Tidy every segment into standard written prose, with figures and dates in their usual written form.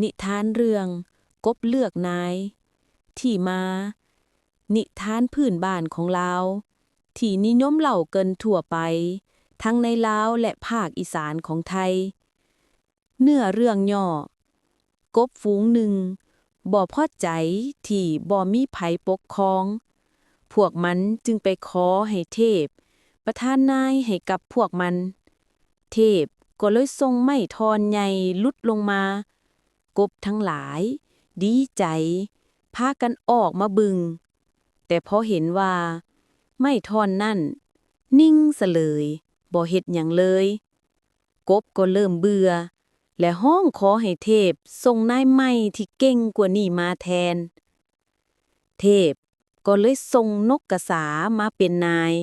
นิทานเรื่องกบเลือกนายที่มานิทานพื้นบ้านของลาวที่นิยมเล่าเกินทั่วไปทั้งในลาวและภาคอีสานของไทยเนื้อเรื่องย่อกบฝูงหนึ่งบ่พอใจที่บ่มีไผปกครองพวกมันจึงไปขอให้เทพประทานนายให้กับพวกมันเทพก็เลยส่งไม้ธรใหญ่หลุดลงมากบทั้งหลายดีใจพากันออกมาบึงแต่พอเห็นว่าไม้ธรนั่นนิ่งซะเลยบ่เฮ็ดหยังเลยกบก็เริ่มเบื่อและร้องขอให้เทพส่งนายใหม่ที่เก่งกว่านี้มาแทนเทพก็เลยส่งนกกระสามาเป็นนาย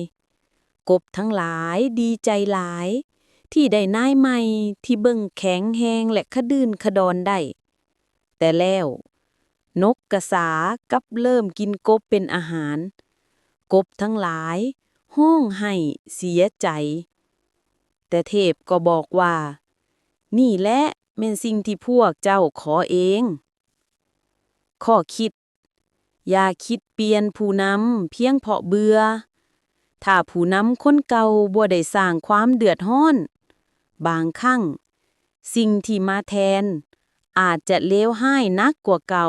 กบทั้งหลายดีใจหลายที่ได้นายใหม่ที่เบิ่งแข็งแรงและขะดื้นขะดอนได้แต่แล้วนกกระสากลับเริ่มกินกบเป็นอาหารกบทั้งหลายร้องไห้เสียใจแต่เทพก็บอกว่านี่แหละแม่นสิ่งที่พวกเจ้าขอเองข้อคิดอย่าคิดเปลี่ยนผู้นำเพียงเพราะเบื่อถ้าผู้นำคนเก่าบ่ได้สร้างความเดือดร้อนบางครั้งสิ่งที่มาแทนอาจจะเลวร้ายหนักกว่าเก่า